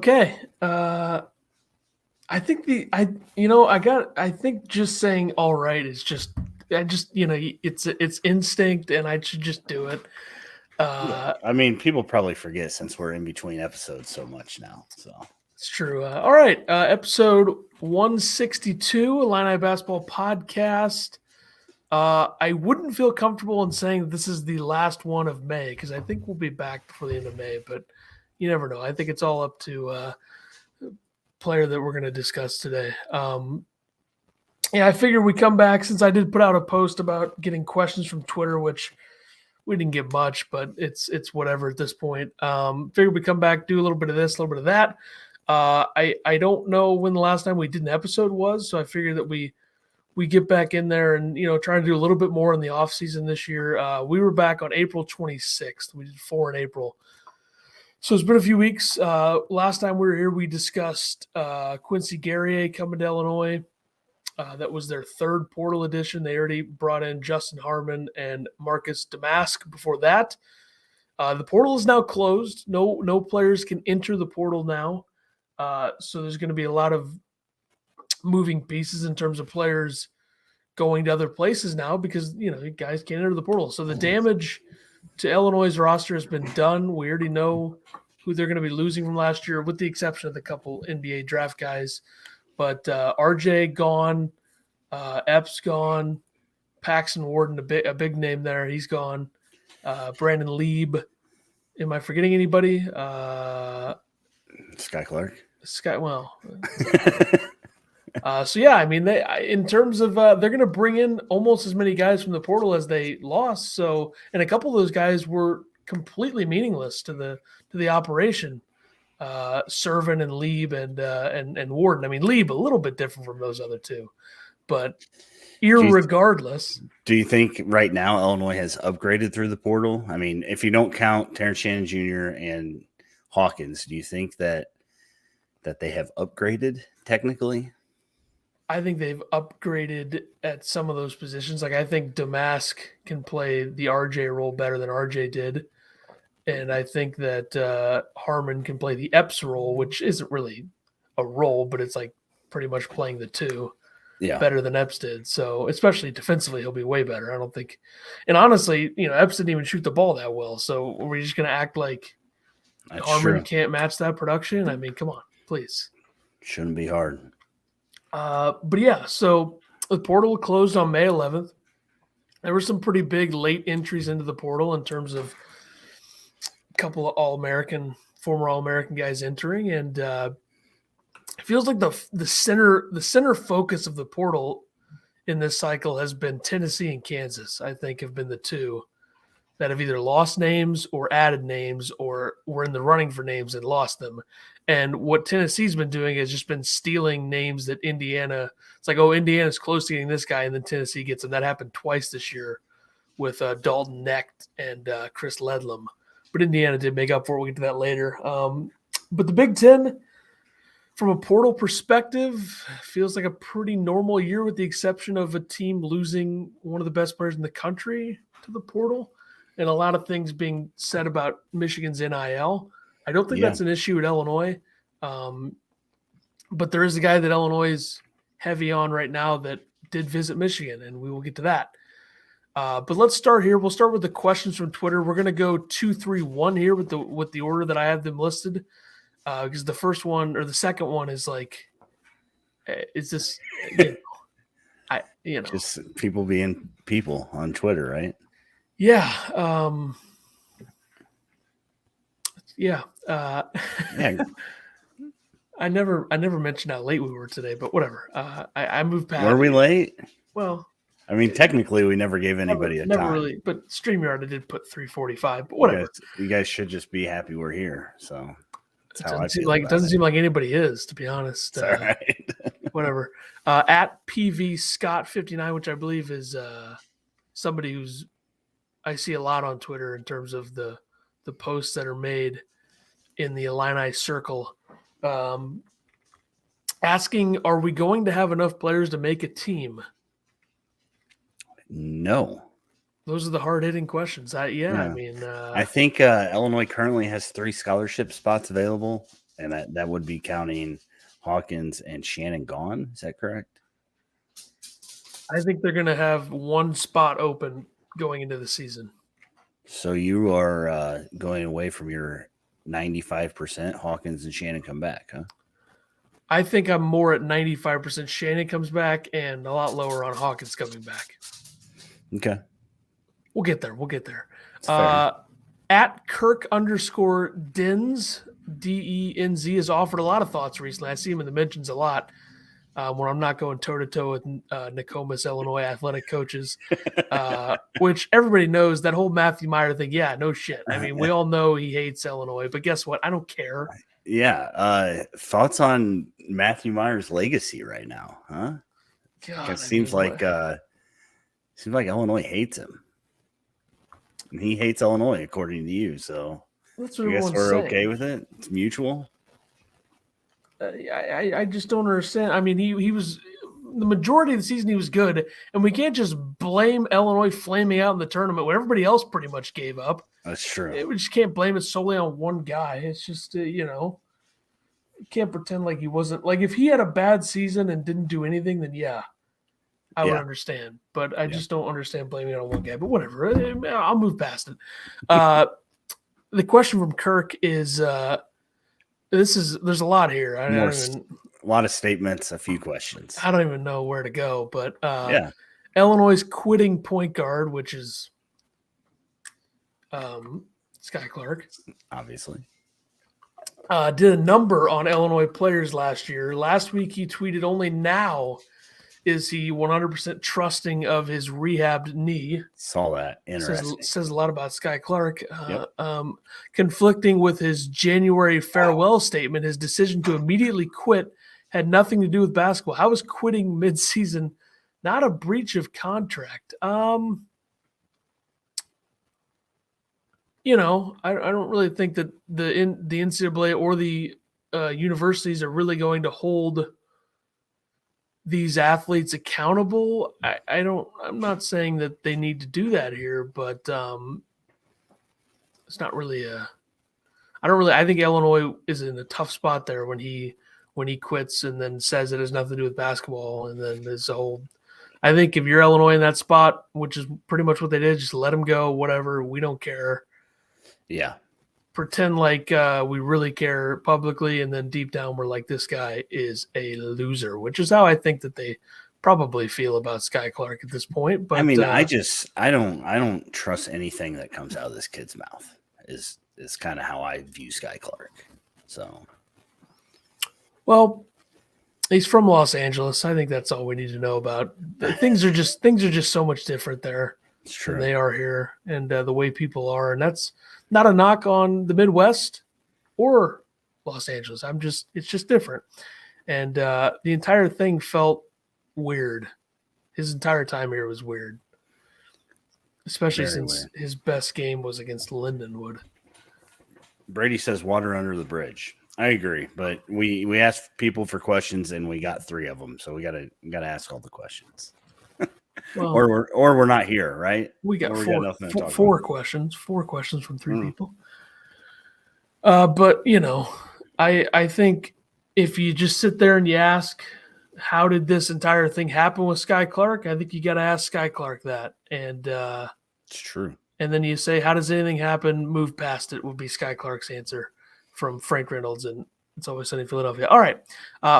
Okay. I think I think just saying all right is it's instinct and I should just do it. I mean, people probably forget since we're in between episodes so much now. So It's true. All right. Episode 162, Illini Basketball Podcast. I wouldn't feel comfortable in saying this is the last one of May because I think we'll be back before the end of May, but you never know. I think it's all up to player that we're going to discuss today. I figured we come back since I did put out a post about getting questions from Twitter, which we didn't get much, but it's whatever at this point. Figured we come back, do a little bit of this, a little bit of that. I don't know when the last time we did an episode was, so I figured that we get back in there and try to do a little bit more in the off season this year. We were back on April 26th. We did 4 in April. So it's been a few weeks. Last time we were here, we discussed Quincy Guerrier coming to Illinois. That was their third portal edition. They already brought in Justin Harmon and Marcus Damask before that. The portal is now closed. No players can enter the portal now. So there's going to be a lot of moving pieces in terms of players going to other places now because, guys can't enter the portal. So the damage to Illinois' roster has been done. We already know who they're going to be losing from last year, with the exception of the couple NBA draft guys. But RJ gone, Epps gone, Paxton Warden, a big name there. He's gone. Brandon Lieb. Am I forgetting anybody? Sky Clark. In terms of they're going to bring in almost as many guys from the portal as they lost. So, and a couple of those guys were completely meaningless to the operation. Servin and Lieb and Warden. I mean, Lieb a little bit different from those other two, but irregardless. Do you think right now Illinois has upgraded through the portal? I mean, if you don't count Terrence Shannon Jr. and Hawkins, do you think that they have upgraded technically? I think they've upgraded at some of those positions. Like I think Damask can play the RJ role better than RJ did. And I think that Harmon can play the Epps role, which isn't really a role, but it's like pretty much playing the two better than Epps did. So especially defensively, he'll be way better. I don't think. And honestly, Epps didn't even shoot the ball that well. So are we just going to act like Harmon can't match that production? I mean, come on, please. Shouldn't be hard. So the portal closed on May 11th. There were some pretty big late entries into the portal in terms of couple of former All-American guys entering, and it feels like the center focus of the portal in this cycle has been Tennessee and Kansas. I think have been the two that have either lost names or added names or were in the running for names and lost them. And what Tennessee's been doing has just been stealing names that Indiana. It's like, oh, Indiana's close to getting this guy, and then Tennessee gets him. That happened twice this year with Dalton Knecht and Chris Ledlam. But Indiana did make up for it. We'll get to that later. But the Big Ten, from a portal perspective, feels like a pretty normal year with the exception of a team losing one of the best players in the country to the portal and a lot of things being said about Michigan's NIL. I don't think that's an issue at Illinois. But there is a guy that Illinois is heavy on right now that did visit Michigan, and we will get to that. But let's start here. We'll start with the questions from Twitter. We're going to go 2, 3, 1 here with the order that I have them listed. Because the first one or the second one is like, is this, just people being people on Twitter, right? Yeah. I never mentioned how late we were today, but whatever. I moved past. Were we late? Well, I mean, technically, we never gave anybody a time. Really, but StreamYard I did put 3:45, but whatever. You guys should just be happy we're here. So it doesn't seem like anybody is, to be honest. All right. Whatever. At PV Scott 59, which I believe is somebody who's I see a lot on Twitter in terms of the posts that are made in the Illini circle. Asking, are we going to have enough players to make a team? No. Those are the hard-hitting questions. I think Illinois currently has 3 scholarship spots available and that would be counting Hawkins and Shannon gone. Is that correct? I think they're going to have one spot open going into the season. So you are going away from your 95% Hawkins and Shannon come back, huh? I think I'm more at 95% Shannon comes back and a lot lower on Hawkins coming back. Okay. We'll get there. We'll get there. Fair. At Kirk_Dens, DENZ, has offered a lot of thoughts recently. I see him in the mentions a lot when I'm not going toe-to-toe with Nokomis, Illinois athletic coaches, which everybody knows that whole Matthew Meyer thing. Yeah, no shit. I mean, we all know he hates Illinois, but guess what? I don't care. Yeah. Thoughts on Matthew Meyer's legacy right now, huh? God, seems like Illinois hates him. And he hates Illinois, according to you. So that's what I guess we're saying. okay with it. It's mutual. I just don't understand. I mean, he was the majority of the season he was good, and we can't just blame Illinois flaming out in the tournament when everybody else pretty much gave up. That's true. We just can't blame it solely on one guy. It's just you can't pretend like he wasn't. Like if he had a bad season and didn't do anything, then yeah, I would understand. But I just don't understand blaming it on one guy. But whatever, I'll move past it. The question from Kirk is. There's a lot here. A lot of statements, a few questions. I don't even know where to go, but Illinois' quitting point guard, which is Sky Clark, obviously, did a number on Illinois players last year. Last week he tweeted, "Only now is he 100% trusting of his rehabbed knee." Saw that. Interesting. Says a lot about Sky Clark. Conflicting with his January farewell statement, his decision to immediately quit had nothing to do with basketball. How is quitting midseason not a breach of contract? I don't really think that the NCAA or the universities are really going to hold these athletes accountable. I'm not saying that they need to do that here, but it's not really I think Illinois is in a tough spot there when he quits and then says it has nothing to do with basketball. And then there's a whole, I think if you're Illinois in that spot, which is pretty much what they did, just let him go, whatever. We don't care. Yeah. Pretend like we really care publicly, and then deep down we're like, this guy is a loser, which is how I think that they probably feel about Sky Clark at this point. But I mean, I don't trust anything that comes out of this kid's mouth. Is kind of how I view Sky Clark. So, well, he's from Los Angeles. I think that's all we need to know about. Things are just so much different there than they are here, and the way people are, and that's not a knock on the Midwest or Los Angeles. It's just different. And the entire thing felt weird. His entire time here was weird, especially since his best game was against Lindenwood. Brady says water under the bridge. I agree, but we asked people for questions and we got 3 of them, so we gotta ask all the questions. Well, or we're not here, right? We got four questions from 3 people. But I think if you just sit there and you ask, how did this entire thing happen with Sky Clark? I think you got to ask Sky Clark that, and it's true. And then you say, how does anything happen? Move past it would be Sky Clark's answer from Frank Reynolds, and It's Always Sunny in Philadelphia. All right,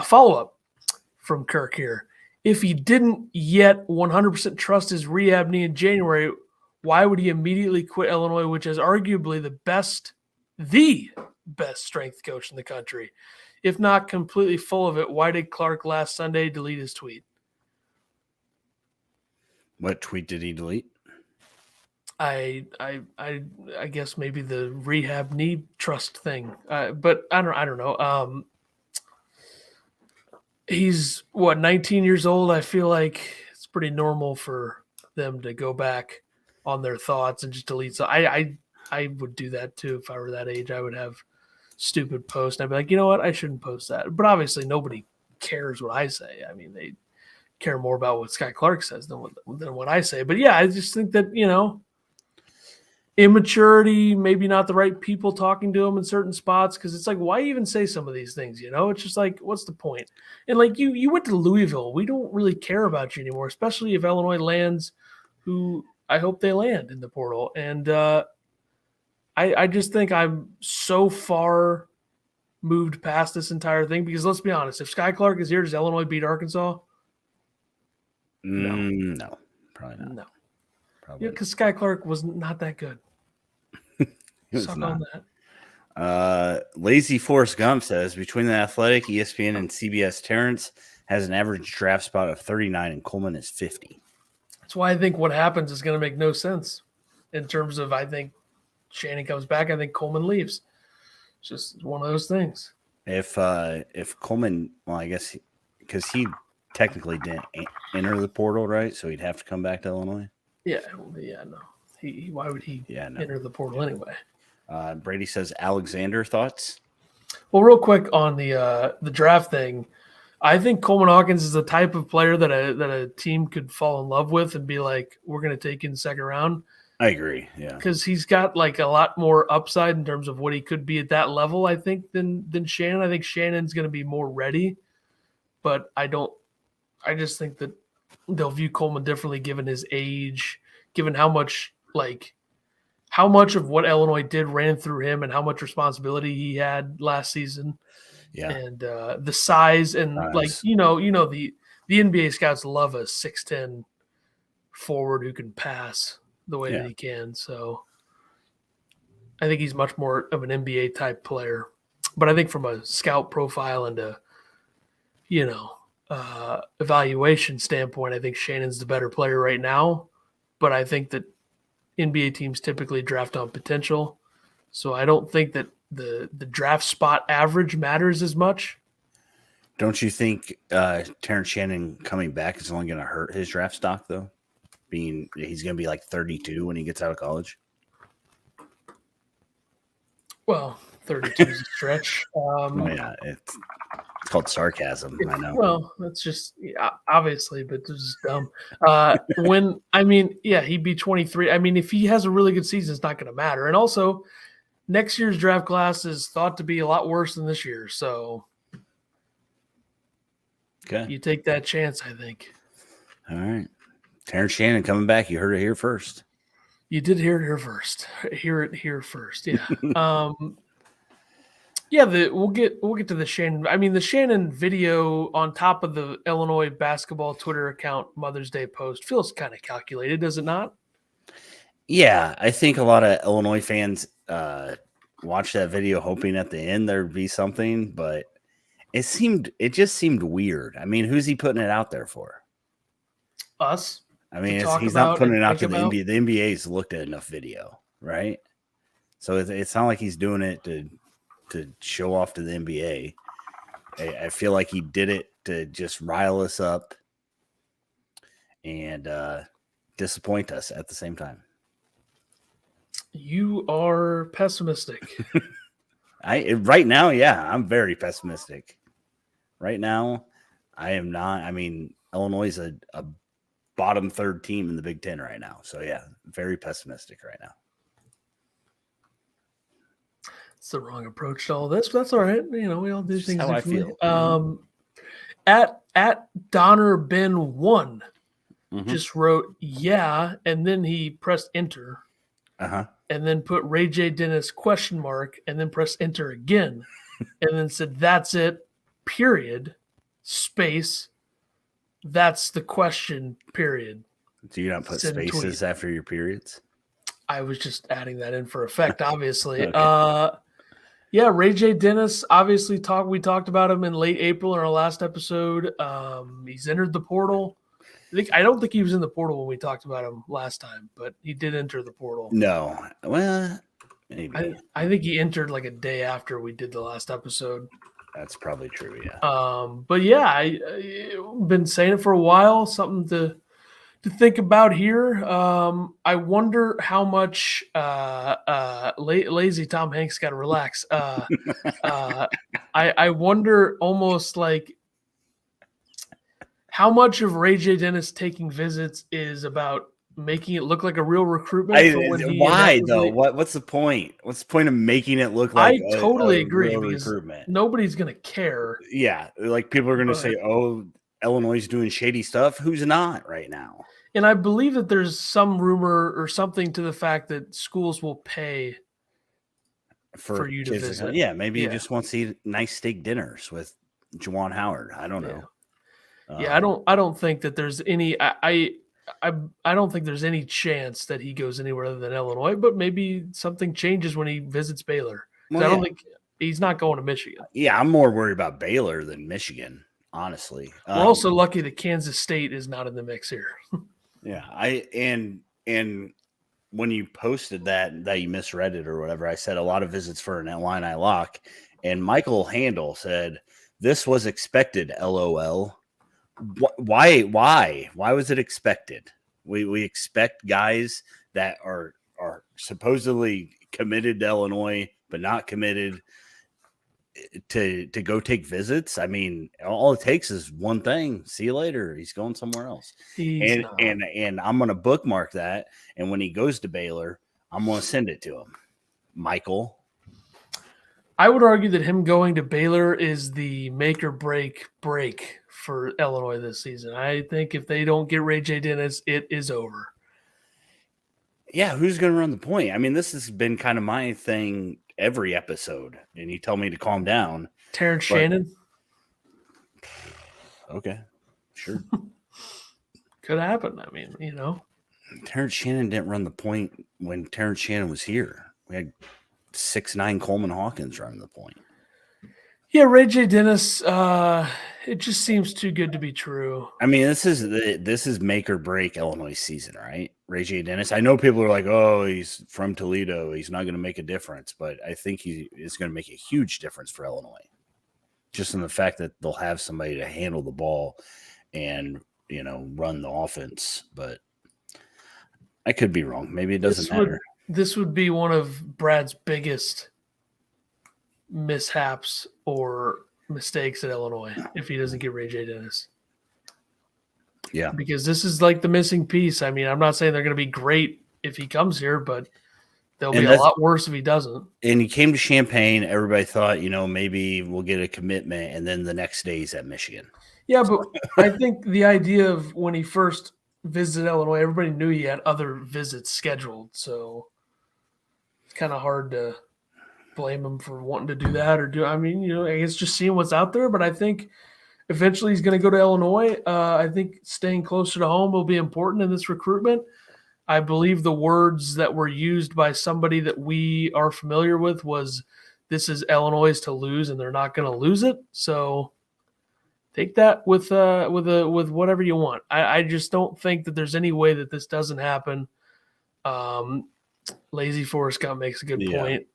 follow up from Kirk here. If he didn't yet 100% trust his rehab knee in January, why would he immediately quit Illinois, which is arguably the best strength coach in the country? If not completely full of it, why did Clark last Sunday delete his tweet? What tweet did he delete? I guess maybe the rehab knee trust thing, but I don't know. He's 19 years old. I feel like it's pretty normal for them to go back on their thoughts and just delete. So I would do that too if I were that age. I would have stupid posts. And I'd be like, you know what? I shouldn't post that. But obviously nobody cares what I say. I mean, they care more about what Sky Clark says than what I say. But yeah, I just think that, immaturity, maybe not the right people talking to him in certain spots. Cause it's like, why even say some of these things? It's just like, what's the point? And like you went to Louisville. We don't really care about you anymore, especially if Illinois lands who I hope they land in the portal. And I just think I'm so far moved past this entire thing because let's be honest, if Sky Clark is here, does Illinois beat Arkansas? No, probably not. No. Probably. Yeah, because Sky Clark was not that good. Suck on that. Lazy Forrest Gump says between the Athletic, ESPN, and CBS, Terrence has an average draft spot of 39 and Coleman is 50. That's why I think what happens is going to make no sense in terms of I think Shannon comes back. I think Coleman leaves. It's just one of those things. If Coleman, well, I guess because he technically didn't enter the portal, right? So he'd have to come back to Illinois. Yeah, no. Why would he enter the portal anyway? Brady says Alexander thoughts. Well, real quick on the draft thing, I think Coleman Hawkins is the type of player that a team could fall in love with and be like, we're going to take in second round. I agree. Yeah, because he's got like a lot more upside in terms of what he could be at that level. I think than Shannon. I think Shannon's going to be more ready, but I just think that they'll view Coleman differently given his age, given how much of what Illinois did ran through him and how much responsibility he had last season. Yeah, and the size and like the NBA scouts love a 6'10" forward who can pass the way that he can. So I think he's much more of an NBA type player. But I think from a scout profile and a, evaluation standpoint, I think Shannon's the better player right now. But I think that NBA teams typically draft on potential. So I don't think that the draft spot average matters as much. Don't you think Terrence Shannon coming back is only going to hurt his draft stock, though? He's going to be like 32 when he gets out of college. Well, 32 is a stretch. It's called sarcasm. I know. Well, that's just obviously, but this is dumb. He'd be 23. I mean, if he has a really good season, it's not going to matter. And also, next year's draft class is thought to be a lot worse than this year. So, you take that chance, I think. All right. Terrence Shannon coming back. You heard it here first. You did hear it here first. Hear it here first. Yeah. We'll get to the Shannon. I mean, the Shannon video on top of the Illinois basketball Twitter account Mother's Day post feels kind of calculated, does it not? Yeah, I think a lot of Illinois fans watched that video hoping at the end there'd be something, but it just seemed weird. I mean, who's he putting it out there for? Us. I mean, he's not putting it out to the NBA. The NBA's looked at enough video, right? So it's not like he's doing it to show off to the NBA. I feel like he did it to just rile us up and disappoint us at the same time. You are pessimistic. Right now, yeah, I'm very pessimistic. Right now, I am not. I mean, Illinois is a bottom third team in the Big Ten right now. So, yeah, very pessimistic right now. It's the wrong approach to all this, but that's all right. We all do things how differently. I feel. At Donner Ben 1 just wrote, yeah, and then he pressed enter. Uh-huh. And then put RayJ Dennis ? And then pressed enter again. And then said, that's it, period, space. That's the question, period. Do you not put spaces after your periods? I was just adding that in for effect, obviously. Okay. RayJ Dennis, obviously we talked about him in late April in our last episode. He's entered the portal. I don't think he was in the portal when we talked about him last time, but he did enter the portal. No. Well, maybe. I think he entered like a day after we did the last episode. That's probably true, yeah. But yeah, I've been saying it for a while, something to think about here. I wonder how much lazy Tom Hanks got to relax. I wonder almost like how much of RayJ Dennis taking visits is about making it look like a real recruitment. Why though? What's the point? What's the point of making it look like I totally agree real because recruitment? nobody's gonna care. Yeah, like people are gonna say, "Oh, Illinois is doing shady stuff." Who's not right now? And I believe that there's some rumor or something to the fact that schools will pay for you to visit. Yeah, maybe he just wants to eat nice steak dinners with Juwan Howard. I don't know. Yeah, I don't think that there's any. I don't think there's any chance that he goes anywhere other than Illinois. But maybe something changes when he visits Baylor. Well, I don't think he's not going to Michigan. Yeah, I'm more worried about Baylor than Michigan, honestly. We're also lucky that Kansas State is not in the mix here. Yeah, and when you posted that you misread it or whatever, I said a lot of visits for an Illini lock, and Michael Handel said this was expected. LOL. Why was it expected? We expect guys that are supposedly committed to Illinois but not committed to go take visits. I mean, all it takes is one thing. See you later. He's going somewhere else. And I'm going to bookmark that. And when he goes to Baylor, I'm going to send it to him. Michael. I would argue that him going to Baylor is the make or break for Illinois this season. I think if they don't get RayJ Dennis, it is over. Yeah, who's going to run the point? I mean, this has been kind of my thing every episode, and you tell me to calm down. Terrence Shannon? Okay, sure. Could happen. I mean, Terrence Shannon didn't run the point when Terrence Shannon was here. We had 6'9" Coleman Hawkins running the point. Yeah, RayJ Dennis, it just seems too good to be true. I mean, this is make or break Illinois season, right? RayJ Dennis. I know people are like, "Oh, he's from Toledo. He's not going to make a difference," but I think he is going to make a huge difference for Illinois, just in the fact that they'll have somebody to handle the ball and run the offense. But I could be wrong. Maybe it doesn't matter. This would be one of Brad's biggest mishaps or mistakes at Illinois if he doesn't get RayJ Dennis. Yeah. Because this is like the missing piece. I mean, I'm not saying they're going to be great if he comes here, but they'll be a lot worse if he doesn't. And he came to Champaign. Everybody thought, maybe we'll get a commitment, and then the next day he's at Michigan. Yeah, but I think the idea of when he first visited Illinois, everybody knew he had other visits scheduled, so it's kind of hard to blame him for wanting to do that I guess just seeing what's out there. But I think eventually he's going to go to Illinois. I think staying closer to home will be important in this recruitment. I believe the words that were used by somebody that we are familiar with was, "This is Illinois to lose, and they're not going to lose it." So take that with whatever you want. I just don't think that there's any way that this doesn't happen. Lazy Forrest Gump makes a good point.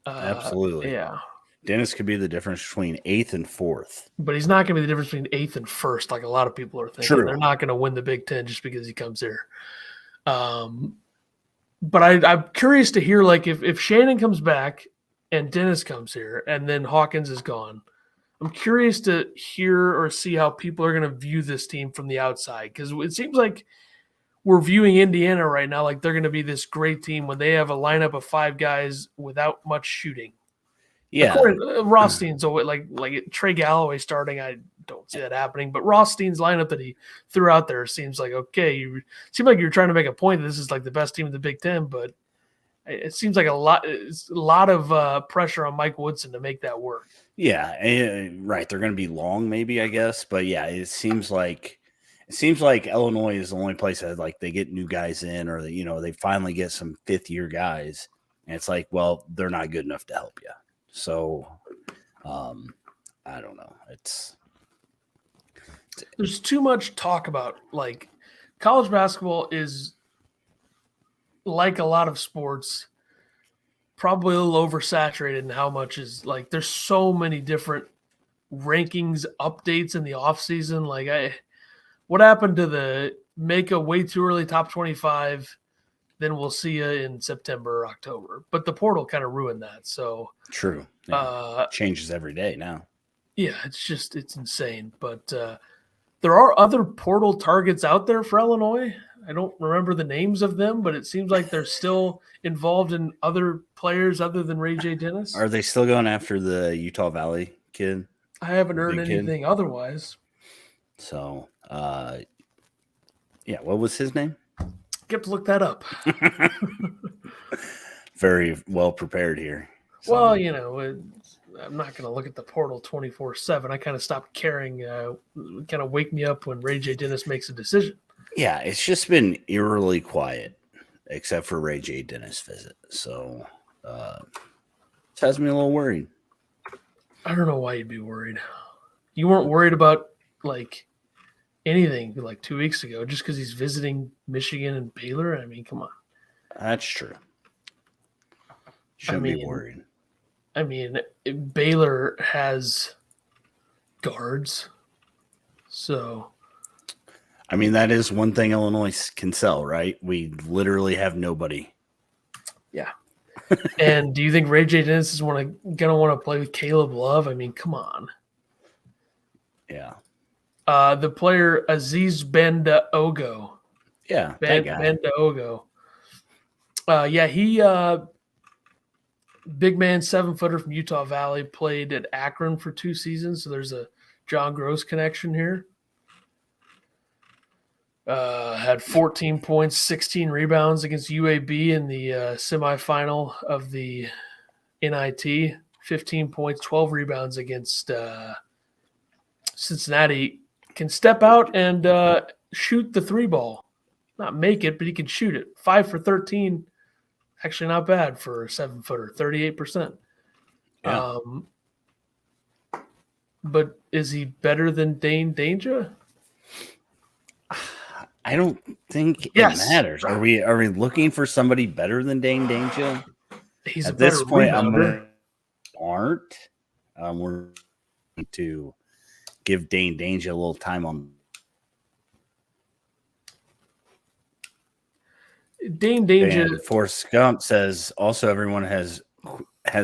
Absolutely. Yeah. Dennis could be the difference between 8th and 4th. But he's not going to be the difference between 8th and 1st, like a lot of people are thinking. True. They're not going to win the Big Ten just because he comes here. But I'm curious to hear, like, if Shannon comes back and Dennis comes here and then Hawkins is gone, I'm curious to hear or see how people are going to view this team from the outside, because it seems like we're viewing Indiana right now like they're going to be this great team when they have a lineup of 5 guys without much shooting. Yeah. Rothstein's like Trey Galloway starting. I don't see that happening, but Rothstein's lineup that he threw out there seems like, okay, you seem like you're trying to make a point that this is like the best team in the Big Ten, but it seems like it's a lot of pressure on Mike Woodson to make that work. Yeah. Right. They're going to be long, maybe, I guess. But yeah, it seems like Illinois is the only place that like they get new guys in, or they finally get some 5th-year guys, and it's like, well, they're not good enough to help you. So, I don't know. There's too much talk about, like, college basketball is, like a lot of sports, probably a little oversaturated in how much is, like, there's so many different rankings updates in the offseason. Like, what happened to the make a way too early top 25? Then we'll see you in September or October. But the portal kind of ruined that. So true. Yeah. Changes every day now. Yeah, it's insane. But there are other portal targets out there for Illinois. I don't remember the names of them, but it seems like they're still involved in other players other than RayJ Dennis. Are they still going after the Utah Valley kid? I haven't heard anything otherwise. So, yeah, what was his name? Get to look that up. Very well prepared here. So, well, I'm not going to look at the portal 24/7. I kind of stopped caring. Kind of wake me up when RayJ Dennis makes a decision. Yeah, it's just been eerily quiet, except for RayJ Dennis visit. So, it has me a little worried. I don't know why you'd be worried. You weren't worried about anything 2 weeks ago just because he's visiting Michigan and Baylor. I mean, come on. That's true. Shouldn't be worried. I mean, Baylor has guards, so. I mean, that is one thing Illinois can sell, right? We literally have nobody. Yeah. And do you think RayJ Dennis is gonna want to play with Caleb Love? I mean, come on. Yeah. The player Aziz Bendaogo. Yeah, that guy. Bendaogo. Yeah, he big man, 7-footer from Utah Valley, played at Akron for 2 seasons. So there's a John Gross connection here. Had 14 points, 16 rebounds against UAB in the semifinal of the NIT. 15 points, 12 rebounds against Cincinnati. Can step out and shoot the 3 ball. Not make it, but he can shoot it. 5 for 13. Actually not bad for a 7-footer, 38%. Yeah. But is he better than Dane Danger? I don't think it matters. Are we looking for somebody better than Dane Danger? He's at this point. We're going to give Dane Danger a little time on. Dane Danger. Forrest Gump says also everyone has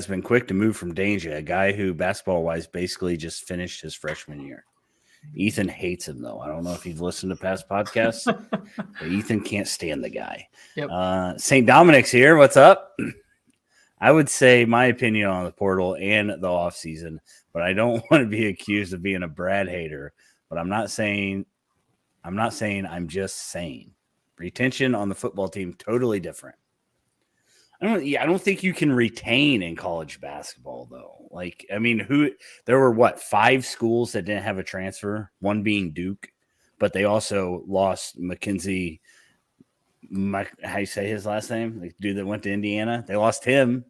been quick to move from Danger, a guy who basketball wise basically just finished his freshman year. Ethan hates him though. I don't know if you've listened to past podcasts, but Ethan can't stand the guy. Yep. St. Dominic's here. What's up? I would say my opinion on the portal and the offseason, but I don't want to be accused of being a Brad hater. But I'm just saying. Retention on the football team, totally different. I don't think you can retain in college basketball, though. There were 5 schools that didn't have a transfer, one being Duke, but they also lost Mackenzie. How you say his last name? The dude that went to Indiana. They lost him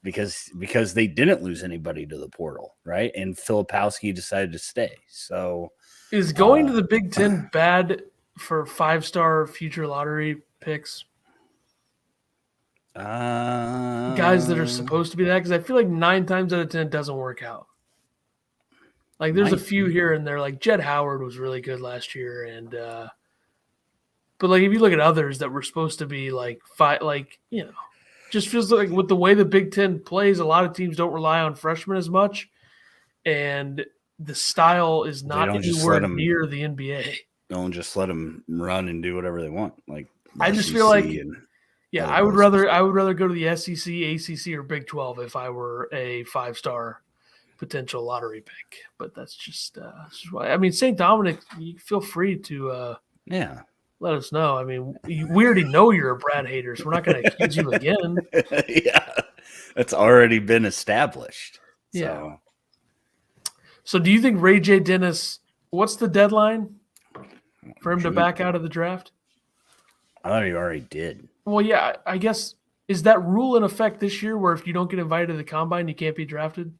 because they didn't lose anybody to the portal, right? And Filipowski decided to stay. So is going to the Big Ten bad for 5-star future lottery picks? Guys that are supposed to be that, because I feel like 9 times out of 10 it doesn't work out. There's a few here and there, like Jed Howard was really good last year, and but if you look at others that were supposed to be just feels like with the way the Big Ten plays, a lot of teams don't rely on freshmen as much, and the style is not anywhere near the NBA. Don't just let them run and do whatever they want. I just feel like, I would rather go to the SEC, ACC, or Big 12 if I were a 5-star potential lottery pick. But that's just why. I mean, St. Dominic, you feel free to let us know. I mean, we already know you're a Brad hater, so we're not going to accuse you again. Yeah, that's already been established. Yeah. So do you think RayJ Dennis? What's the deadline for him to back out of the draft? I thought he already did. Well, yeah, I guess, is that rule in effect this year where if you don't get invited to the combine, you can't be drafted?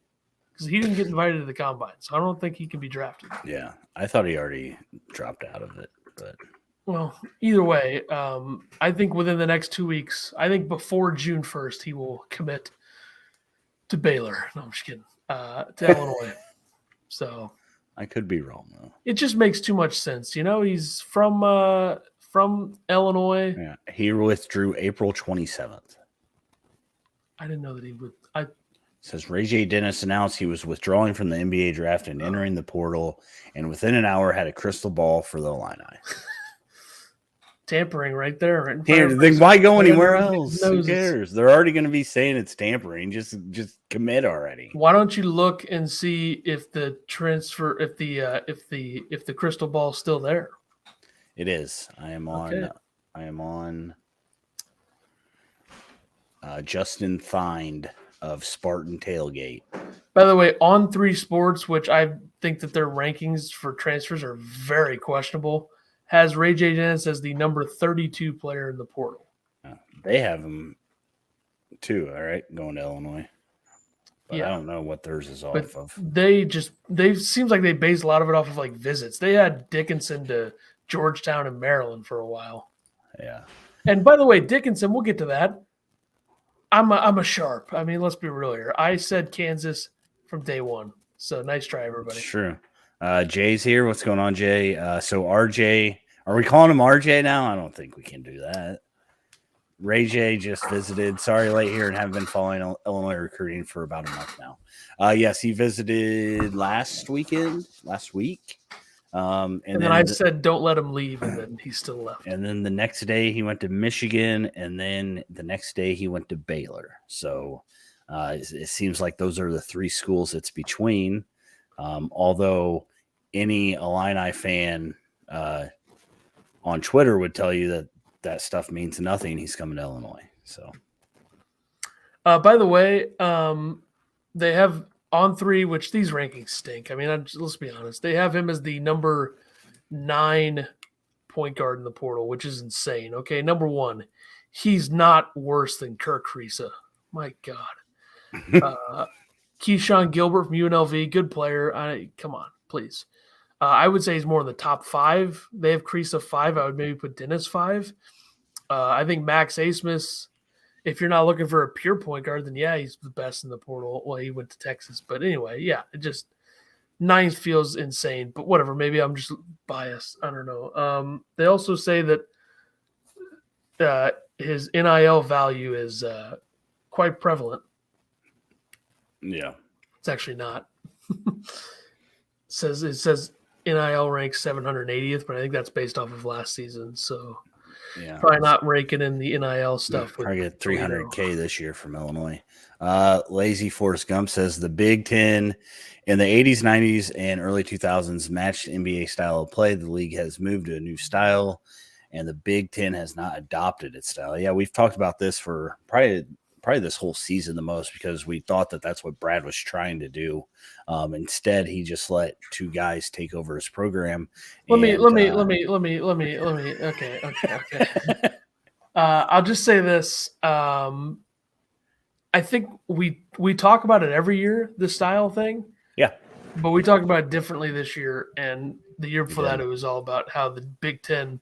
Because he didn't get invited to the combine, so I don't think he can be drafted. Yeah, I thought he already dropped out of it. But well, either way, I think within the next 2 weeks, I think before June 1st, he will commit to Baylor. No, I'm just kidding. To Illinois. So I could be wrong though. It just makes too much sense. He's from Illinois. Yeah, he withdrew April 27th. I didn't know that he would. Says RayJ Dennis announced he was withdrawing from the NBA draft and entering the portal, and within an hour had a crystal ball for the Illini. tampering right there. Then why go anywhere else? Who cares? They're already going to be saying it's tampering. Just commit already. Why don't you look and see if the transfer, if the crystal ball's still there? It is. I am on. Okay. I am on. Justin Find of Spartan Tailgate. By the way, On 3 Sports, which I think that their rankings for transfers are very questionable, has RayJ Dennis as the number 32 player in the portal. They have him too, all right, going to Illinois. But I don't know what theirs is off of. They seems like they base a lot of it off of like visits. They had Dickinson to Georgetown and Maryland for a while. Yeah. And by the way, Dickinson, we'll get to that. I'm a sharp. I mean, let's be real here. I said Kansas from day one. So nice try, everybody. It's true. Jay's here. What's going on, Jay? So RJ, are we calling him RJ now? I don't think we can do that. RayJ just visited. Sorry, late here and haven't been following Illinois recruiting for about a month now. Yes, he visited last week. And then I said, don't let him leave, and then he still left. And then the next day he went to Michigan, and then the next day he went to Baylor. So it seems like those are the three schools it's between. Although any Illini fan on Twitter would tell you that stuff means nothing. He's coming to Illinois. So, by the way, they have On 3, which these rankings stink. I mean, let's be honest. They have him as the number 9 point guard in the portal, which is insane. Okay, number 1, he's not worse than Kirk Kriisa. My God. Keyshawn Gilbert from UNLV, good player. Come on, please. I would say he's more in the top 5. They have Kriisa 5. I would maybe put Dennis 5. I think Max Asmus, if you're not looking for a pure point guard, then yeah, he's the best in the portal. Well, he went to Texas. But anyway, yeah, it just 9th feels insane. But whatever, maybe I'm just biased. I don't know. They also say that his NIL value is quite prevalent. Yeah. It's actually not. It says NIL ranks 780th, but I think that's based off of last season. So yeah, probably not raking in the NIL stuff. Probably get $300K this year from Illinois. Lazy Forrest Gump says the Big Ten in the 80s, 90s, and early 2000s matched NBA style of play. The league has moved to a new style, and the Big Ten has not adopted its style. Yeah, we've talked about this for probably this whole season the most, because we thought that that's what Brad was trying to do. Instead, he just let 2 guys take over his program. Let me. Okay. I'll just say this. I think we talk about it every year, the style thing. Yeah. But we talk about it differently this year. And the year before that, it was all about how the Big Ten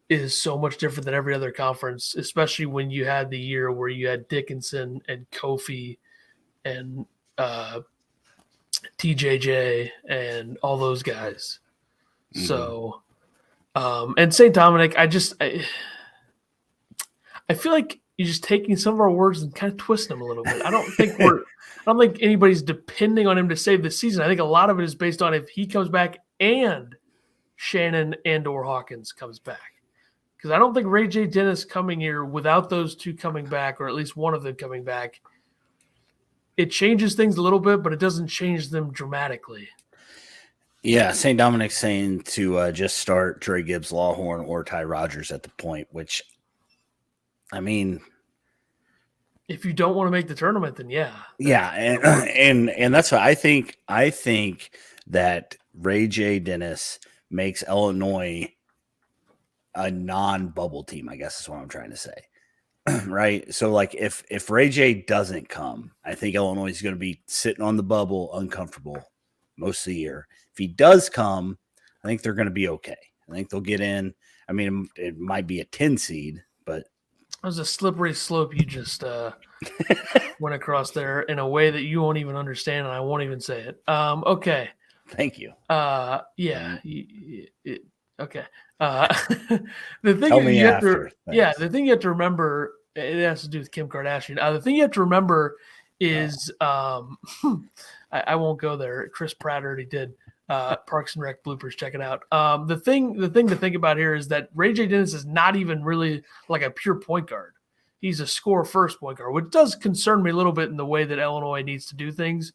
is so much different than every other conference, especially when you had the year where you had Dickinson and Kofi and TJJ and all those guys. Mm-hmm. So, and St. Dominic, I feel like you're just taking some of our words and kind of twisting them a little bit. I don't think anybody's depending on him to save the season. I think a lot of it is based on if he comes back and Shannon and/or Hawkins comes back. Because I don't think RayJ Dennis coming here without those 2 coming back, or at least one of them coming back, it changes things a little bit, but it doesn't change them dramatically. Yeah, St. Dominic's saying to just start Trey Gibbs Lawhorn or Ty Rogers at the point, which, I mean, if you don't want to make the tournament, then yeah. Yeah, and that's what I think. I think that RayJ Dennis makes Illinois a non-bubble team, I guess is what I'm trying to say. Right? So, like, if RayJ doesn't come, I think Illinois is going to be sitting on the bubble, uncomfortable most of the year. If he does come, I think they're going to be okay. I think they'll get in. I mean, it might be a 10 seed, but that was a slippery slope you just went across there in a way that you won't even understand, and I won't even say it. Okay. Thank you. Yeah. Okay. The thing Tell me after. The thing you have to remember, it has to do with Kim Kardashian. The thing you have to remember is, I won't go there. Chris Pratt already did. Parks and Rec bloopers. Check it out. The thing to think about here is that RayJ Dennis is not even really like a pure point guard. He's a score first point guard, which does concern me a little bit in the way that Illinois needs to do things.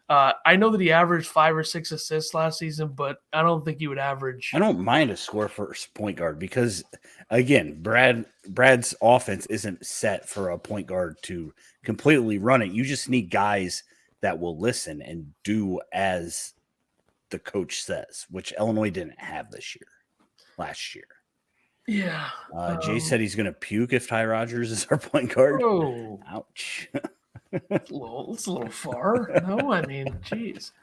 I know that he averaged 5 or 6 assists last season, but I don't think he would average. I don't mind a score first point guard because, again, Brad's offense isn't set for a point guard to completely run it. You just need guys that will listen and do as the coach says, which Illinois didn't have last year. Yeah. Jay said he's going to puke if Ty Rodgers is our point guard. Oh, ouch! It's a little far. No, I mean, geez.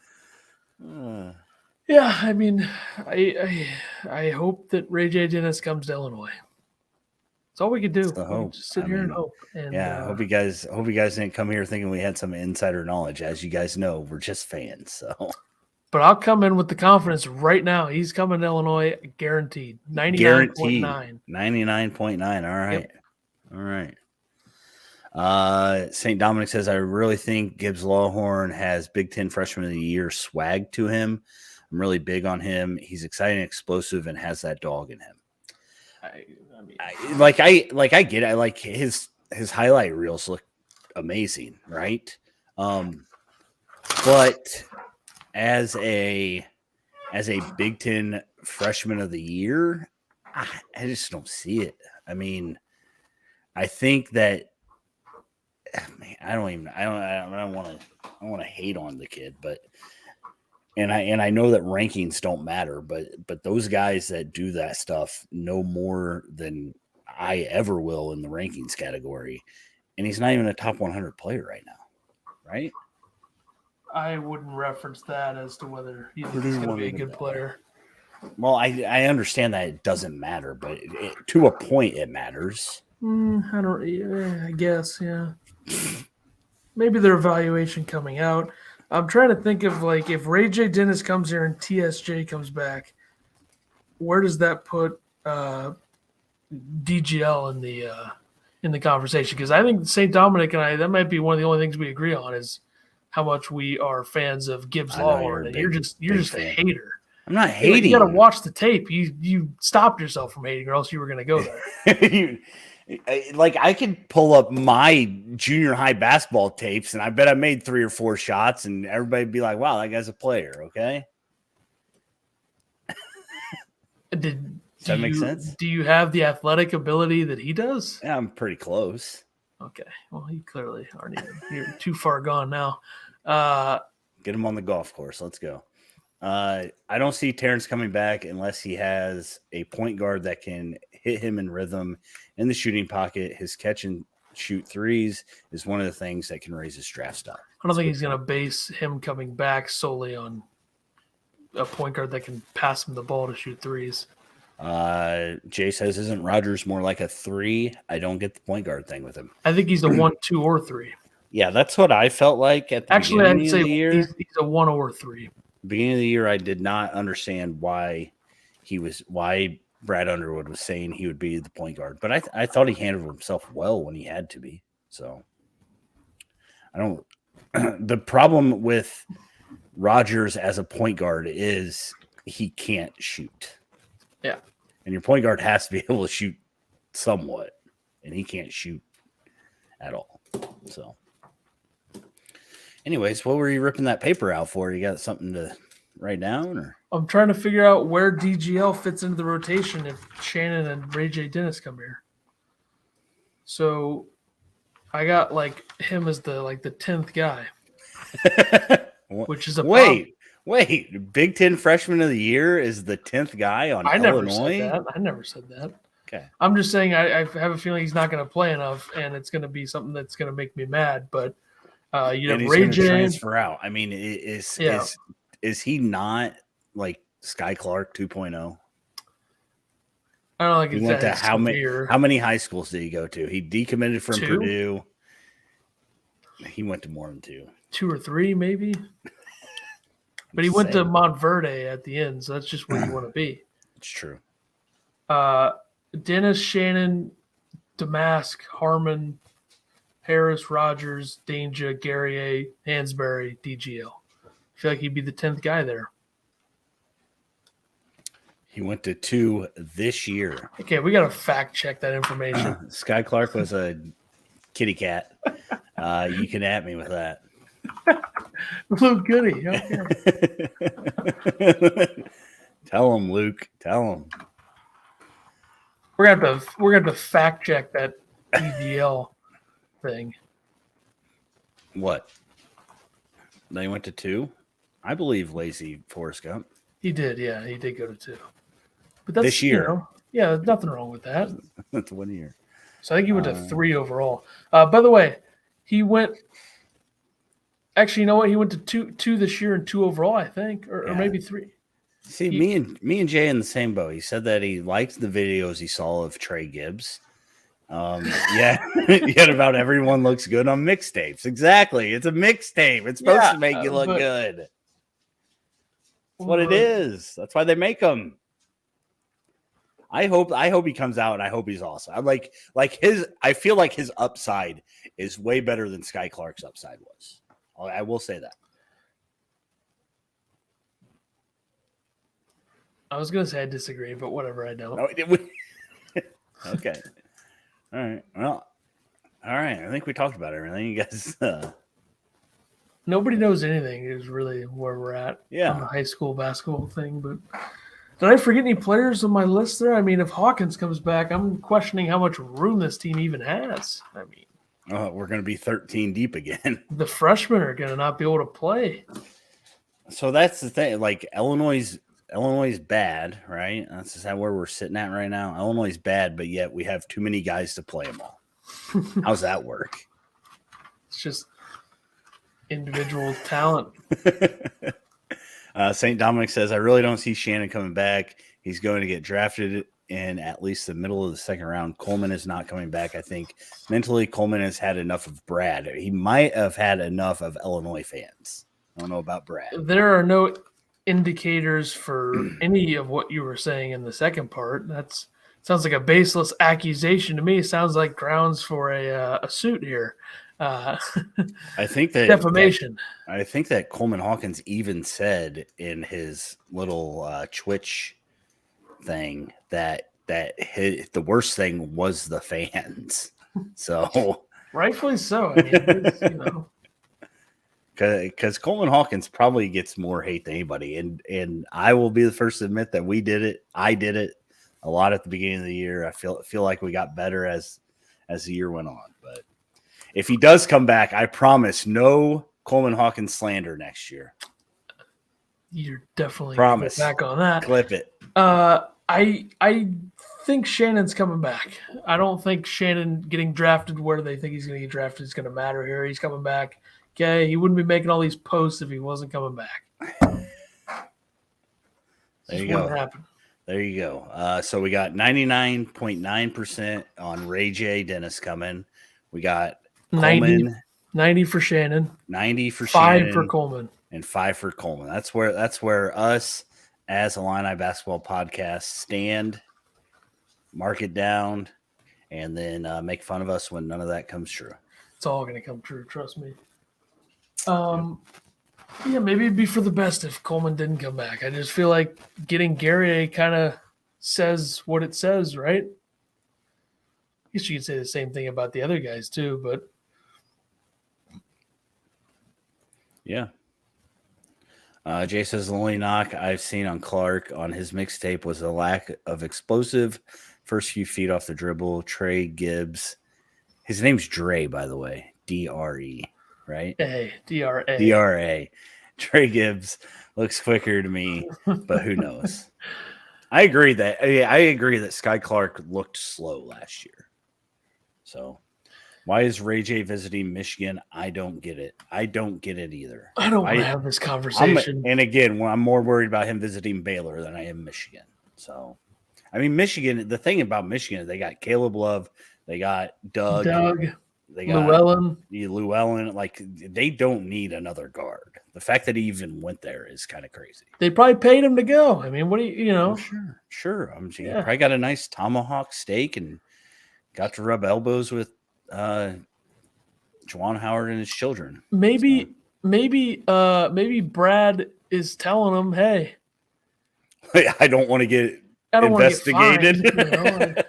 Yeah, I mean, I hope that RayJ Dennis comes to Illinois. That's all we could do. Just sit here and hope. And, I hope you guys didn't come here thinking we had some insider knowledge. As you guys know, we're just fans. So, but I'll come in with the confidence right now. He's coming to Illinois, guaranteed. 99.9. 99.9. All right. Yep. All right. St. Dominic says, I really think Gibbs Lawhorn has Big Ten Freshman of the Year swag to him. I'm really big on him. He's exciting, explosive, and has that dog in him. I get it. I like his highlight reels look amazing, right? But as a Big Ten Freshman of the Year, I just don't see it. I mean, I think that I don't want to hate on the kid, but I know that rankings don't matter, but those guys that do that stuff know more than I ever will in the rankings category, and he's not even a top 100 player right now, right? I wouldn't reference that as to whether he's going to be a good player. Well, I understand that it doesn't matter, but to a point it matters. I guess, yeah. Maybe their evaluation coming out. I'm trying to think of like if RayJ Dennis comes here and TSJ comes back, where does that put DGL in the conversation? Because I think St. Dominic and I, that might be one of the only things we agree on is how much we are fans of Gibbs Lawhorn, and you're just a hater. I'm not hating. You got to watch the tape. You stopped yourself from hating, or else you were going to go there. I could pull up my junior high basketball tapes, and I bet I made 3 or 4 shots, and everybody'd be like, "Wow, that guy's a player." Okay. Does that make sense? Do you have the athletic ability that he does? Yeah, I'm pretty close. Okay. Well, you clearly aren't even. You're too far gone now. Get him on the golf course. Let's go. I don't see Terrence coming back unless he has a point guard that can hit him in rhythm in the shooting pocket. His catch and shoot threes is one of the things that can raise his draft stock. I don't think he's going to base him coming back solely on a point guard that can pass him the ball to shoot threes. Jay says, isn't Rodgers more like a 3? I don't get the point guard thing with him. I think he's a 1, 2, or 3. Yeah, that's what I felt like at the beginning of the year. He's a 1 or 3. Beginning of the year, I did not understand why Brad Underwood was saying he would be the point guard, but I thought he handled himself well when he had to be. So I don't. The problem with Rodgers as a point guard is he can't shoot. Yeah, and your point guard has to be able to shoot somewhat, and he can't shoot at all. So. Anyways, what were you ripping that paper out for? You got something to write down? Or I'm trying to figure out where DGL fits into the rotation if Shannon and RayJ Dennis come here. So I got like him as the 10th guy, which is a wait. Big Ten Freshman of the Year is the 10th guy on Illinois? I never said that. Okay. I'm just saying I have a feeling he's not going to play enough, and it's going to be something that's going to make me mad. But you know, RayJ transfer out. I mean, is he not like Sky Clark 2.0? I don't think he went to how many high schools did he go to? He decommitted from 2? Purdue. He went to more than 2. 2 or 3, maybe. But he went to Montverde at the end, so that's just where you want to be. It's true. Dennis, Shannon, Damask, Harmon, Harris, Rogers, Danger, Guerrier, Hansberry, DGL. I feel like he'd be the 10th guy there. He went to 2 this year. Okay, we got to fact check that information. Sky Clark was a kitty cat. You can at me with that. Luke Goody. Okay. Tell him, Luke. Tell him. We're gonna have to fact check that EDL thing. What? They went to 2? I believe lazy Forrest Gump. He did, yeah. He did go to 2. But that's This year. Yeah, there's nothing wrong with that. That's 1 year. So I think he went to 3 overall. By the way, he went. Actually, you know what? He went to two this year and 2 overall, I think, or maybe 3. See, me and Jay in the same boat. He said that he liked the videos he saw of Trey Gibbs. Yet about everyone looks good on mixtapes. Exactly, it's a mixtape. It's supposed to make you look good. That's what it is. That's why they make them. I hope he comes out, and I hope he's awesome. I'm like his. I feel like his upside is way better than Sky Clark's upside was. I will say that. I was gonna say I disagree, but whatever, I don't. Okay. All right. Well. All right. I think we talked about everything. You guys. Nobody knows anything is really where we're at. Yeah. On the high school basketball thing, but did I forget any players on my list there? I mean, if Hawkins comes back, I'm questioning how much room this team even has. I mean. We're going to be 13 deep again. The freshmen are going to not be able to play. So that's the thing. Like Illinois is bad, right? That's just where we're sitting at right now. Illinois is bad, but yet we have too many guys to play them all. How's that work? It's just individual talent. St. Dominic says, I really don't see Shannon coming back. He's going to get drafted in at least the middle of the second round. Coleman is not coming back. I think mentally Coleman has had enough of Brad. He might have had enough of Illinois fans. I don't know about Brad. There are no indicators for any of what you were saying in the second part. That sounds like a baseless accusation to me. Sounds like grounds for a suit here. I think that defamation. I think that Coleman Hawkins even said in his little Twitch thing that the worst thing was the fans. So rightfully so. I mean, because Coleman Hawkins probably gets more hate than anybody, and I will be the first to admit that we did it. I did it a lot at the beginning of the year. I feel like we got better as the year went on. But if he does come back, I promise no Coleman Hawkins slander next year. You're definitely promise back on that. Clip it. I think Shannon's coming back. I don't think Shannon getting drafted where they think he's going to get drafted is going to matter here. He's coming back. Okay, he wouldn't be making all these posts if he wasn't coming back. There you go. There you go. So we got 99.9% on RayJ Dennis coming. We got Coleman, 90 for Shannon. 90 for 5 Shannon. for Coleman. And 5 for Coleman. That's where us as Illini Basketball Podcast stand, mark it down, and then make fun of us when none of that comes true. It's all going to come true, trust me. Yeah, maybe it'd be for the best if Coleman didn't come back. I just feel like getting Guerrier kind of says what it says, right? I guess you could say the same thing about the other guys too, but yeah. Jay says the only knock I've seen on Clark on his mixtape was the lack of explosive first few feet off the dribble. Trey Gibbs. His name's Dre, by the way. D-R-E, right? D-R-A. D-R-A. Trey Gibbs looks quicker to me, but who knows? I agree that Sky Clark looked slow last year. So why is RayJ visiting Michigan? I don't get it. I don't get it either. I don't want to have this conversation. And again, I'm more worried about him visiting Baylor than I am Michigan. So, I mean, Michigan, the thing about Michigan is they got Caleb Love, they got Doug, they got Llewellyn. Like, they don't need another guard. The fact that he even went there is kind of crazy. They probably paid him to go. I mean, what do you know? Sure. He probably got a nice tomahawk steak and got to rub elbows with Juwan Howard and his children. Maybe Brad is telling him, hey, I don't want to get I don't want to get investigated.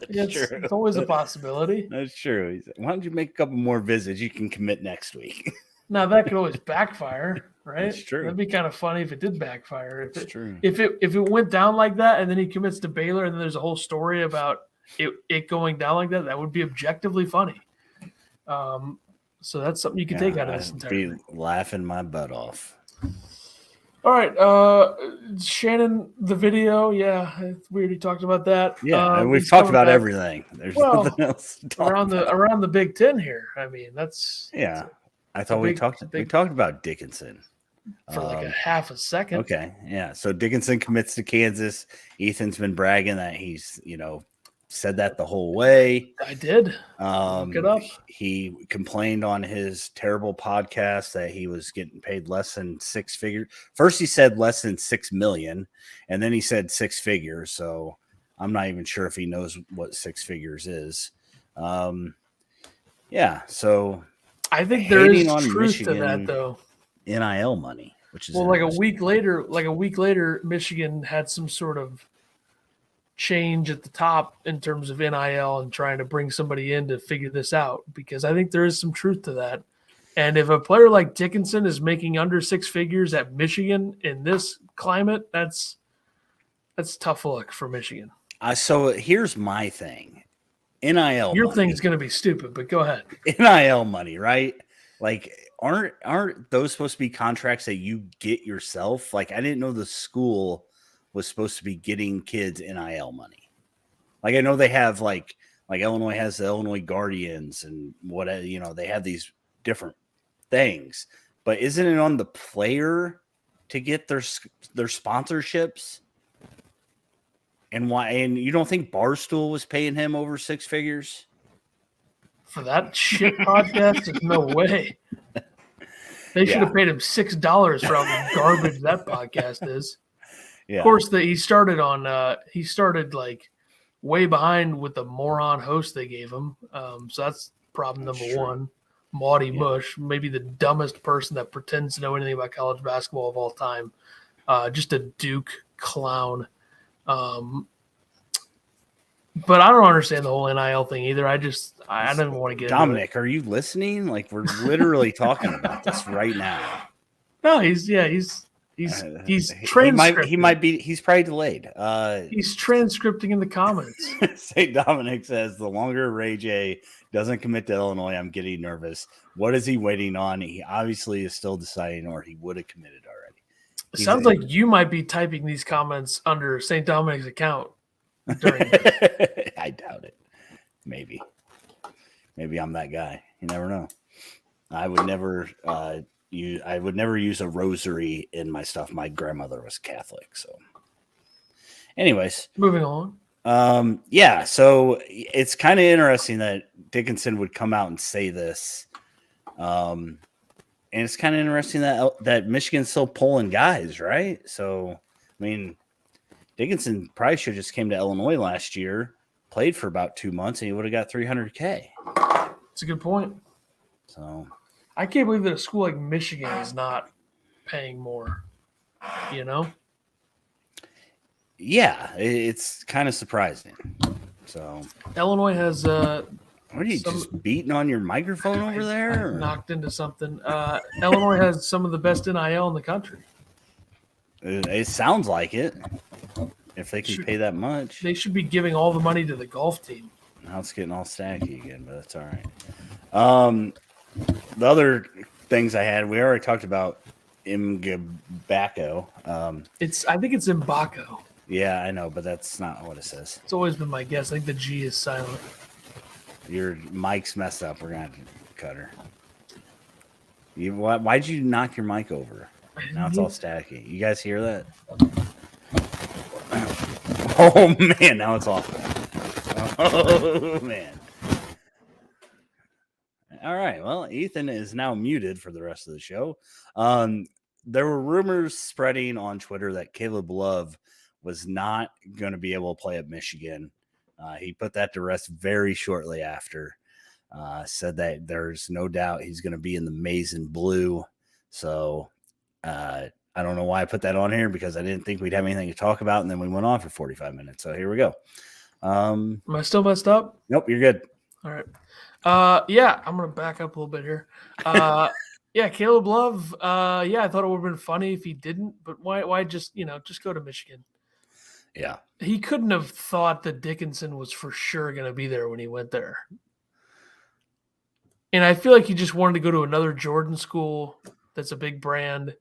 fined, it's always a possibility. That's true. Why don't you make a couple more visits? You can commit next week. Now that could always backfire, right? That's true. That'd be kind of funny if it did backfire. That's true. If it went down like that, and then he commits to Baylor, and then there's a whole story about it going down like that, that would be objectively funny. So that's something you can take out of this entire thing. Laughing my butt off. All right, Shannon, the video, it's weird he talked about that. Yeah, and we've talked about everything. There's nothing else to talk around the Big Ten here. I mean, that's I thought we talked about Dickinson for like a half a second. Okay, yeah. So Dickinson commits to Kansas. Ethan's been bragging that he's said that the whole way. I did. Look it up. He complained on his terrible podcast that he was getting paid less than six figures. First, he said less than 6 million, and then he said 6 figures. So I'm not even sure if he knows what 6 figures is. So I think there is truth to that, though. NIL money, which is like a week later, Michigan had some sort of change at the top in terms of NIL and trying to bring somebody in to figure this out, because I think there is some truth to that. And if a player like Dickinson is making under 6 figures at Michigan in this climate, that's tough luck for Michigan. So here's my thing. NIL Your money. thing's going to be stupid, but go ahead. NIL money, right? Like, aren't those supposed to be contracts that you get yourself? Like, I didn't know the school was supposed to be getting kids NIL money. Like, I know they have like Illinois has the Illinois Guardians and they have these different things, but isn't it on the player to get their sponsorships? And why? And you don't think Barstool was paying him over 6 figures for that shit podcast? There's no way. They should have paid him $6 for how garbage that podcast is. Yeah. Of course, he started like way behind with the moron host they gave him. So that's problem number one. Maudie Mush, maybe the dumbest person that pretends to know anything about college basketball of all time. Just a Duke clown. But I don't understand the whole NIL thing either. I don't even want to get Dominic, into it. Are you listening? Like, we're literally talking about this right now. No, he's transcripting. He might be. He's probably delayed. He's transcripting in the comments. St. Dominic says the longer RayJ doesn't commit to Illinois, I'm getting nervous. What is he waiting on? He obviously is still deciding, or he would have committed already. It sounds like you might be typing these comments under St. Dominic's account. I doubt it. Maybe I'm that guy. You never know. I would never use a rosary in my stuff. My grandmother was Catholic, so. Anyways, moving on. So it's kind of interesting that Dickinson would come out and say this. And it's kind of interesting that Michigan's still pulling guys, right? So, I mean, Dickinson probably should have just came to Illinois last year, played for about 2 months, and he would have got $300K. That's a good point. So I can't believe that a school like Michigan is not paying more, Yeah, it's kind of surprising. So Illinois has what are you just beating on your microphone over there? I knocked into something. Illinois has some of the best NIL in the country. It sounds like it. If they can pay that much, they should be giving all the money to the golf team. Now it's getting all stacky again, but that's all right. The other things I had, we already talked about Mbacco. I think it's Mbacco. Yeah, I know, but that's not what it says. It's always been my guess. I think the G is silent. Your mic's messed up. We're gonna have to cut her. Why'd you knock your mic over? Now it's all staticky. You guys hear that? Oh man, now it's awful. Oh man. All right. Well, Ethan is now muted for the rest of the show. There were rumors spreading on Twitter that Caleb Love was not going to be able to play at Michigan. He put that to rest very shortly after. Said that there's no doubt he's going to be in the maize and blue. So I don't know why I put that on here because I didn't think we'd have anything to talk about, and then we went on for 45 minutes. So here we go. Am I still messed up? Nope, you're good. All right. Yeah, I'm gonna back up a little bit here. Yeah, Caleb Love. Yeah, I thought it would have been funny if he didn't, but why just go to Michigan? Yeah. He couldn't have thought that Dickinson was for sure going to be there when he went there. And I feel like he just wanted to go to another Jordan school that's a big brand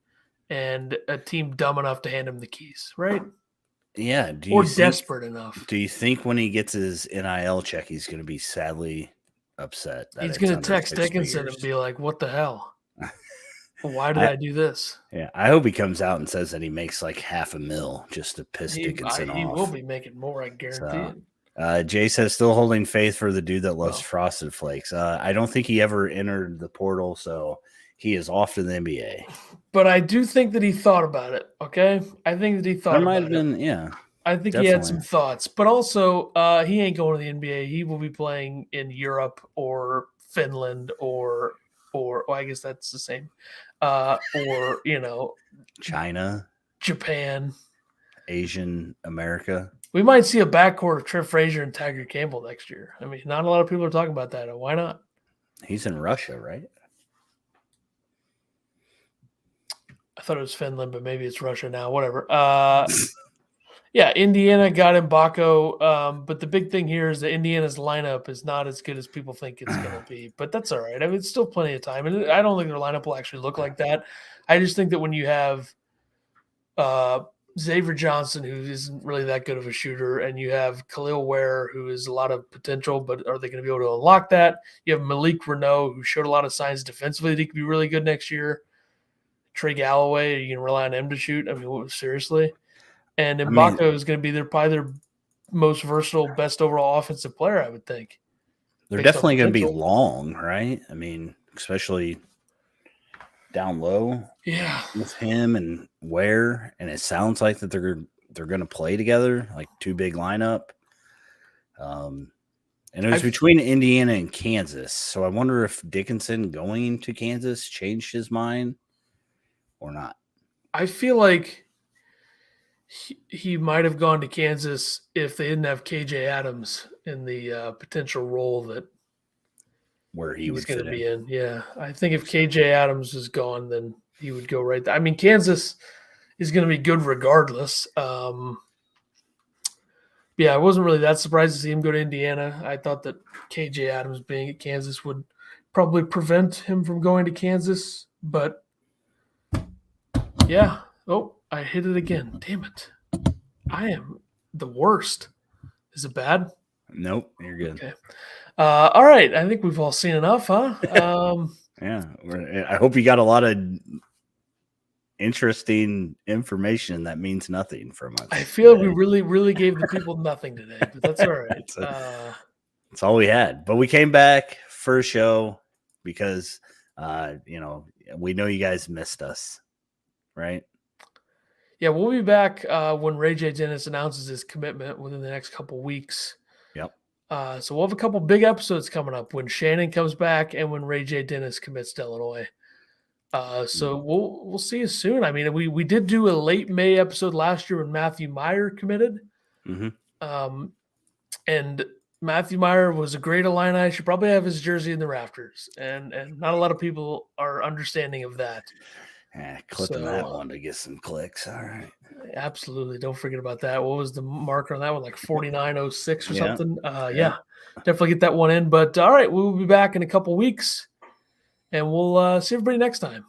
and a team dumb enough to hand him the keys, right? Yeah. Desperate enough. Do you think when he gets his NIL check, he's going to be sadly upset? He's going to text Dickinson and be like, what the hell? Why did I do this? Yeah, I hope he comes out and says that he makes like $500,000 just to piss Dickinson off. He will be making more, I guarantee it. Jay says still holding faith for the dude that loves Frosted Flakes. I don't think he ever entered the portal, so he is off to the NBA. But I do think that he thought about it. Okay, I think that he thought. There might have been, yeah. I think he had some thoughts, but also he ain't going to the NBA. He will be playing in Europe or Finland or well, I guess that's the same. Or China, Japan, Asian America. We might see a backcourt of Trent Frazier and Tiger Campbell next year. I mean, not a lot of people are talking about that. Why not? He's in Russia, right? I thought it was Finland, but maybe it's Russia now. Whatever. Yeah, Indiana got Mbako, but the big thing here is that Indiana's lineup is not as good as people think it's going to be. But that's all right. I mean, it's still plenty of time, and I don't think their lineup will actually look like that. I just think that when you have Xavier Johnson, who isn't really that good of a shooter, and you have Khalil Ware, who has a lot of potential, but are they going to be able to unlock that? You have Malik Renault, who showed a lot of signs defensively that he could be really good next year. Trey Galloway, you can rely on him to shoot. I mean, seriously. And Mbako is going to be probably their most versatile, best overall offensive player, I would think. They're definitely going to be long, right? I mean, especially down low. Yeah, with him and Ware, and it sounds like that they're going to play together, like two big lineup. And it was between Indiana and Kansas, so I wonder if Dickinson going to Kansas changed his mind or not. I feel like he might have gone to Kansas if they didn't have KJ Adams in the potential role that where he was going to be in. Yeah, I think if KJ Adams is gone, then he would go right there. I mean, Kansas is going to be good regardless. Yeah, I wasn't really that surprised to see him go to Indiana. I thought that KJ Adams being at Kansas would probably prevent him from going to Kansas. But, yeah. Oh, I hit it again. Damn it. I am the worst. Is it bad? Nope, you're good. Okay. All right. I think we've all seen enough, huh? Yeah. I hope you got a lot of interesting information that means nothing from us. I feel we really, really gave the people nothing today, but that's all right. That's all we had. But we came back for a show because, we know you guys missed us, right? Yeah, we'll be back when RayJ Dennis announces his commitment within the next couple weeks. Yep. So we'll have a couple big episodes coming up when Shannon comes back and when RayJ Dennis commits to Illinois. So we'll see you soon. I mean, we did do a late May episode last year when Matthew Meyer committed. Mm-hmm. And Matthew Meyer was a great Illini. Should probably have his jersey in the rafters. And not a lot of people are understanding of that. Clipping that one to get some clicks. All right. Absolutely. Don't forget about that. What was the marker on that one? Like 49.06 or something? Yeah. Definitely get that one in. But all right, we'll be back in a couple weeks. And we'll see everybody next time.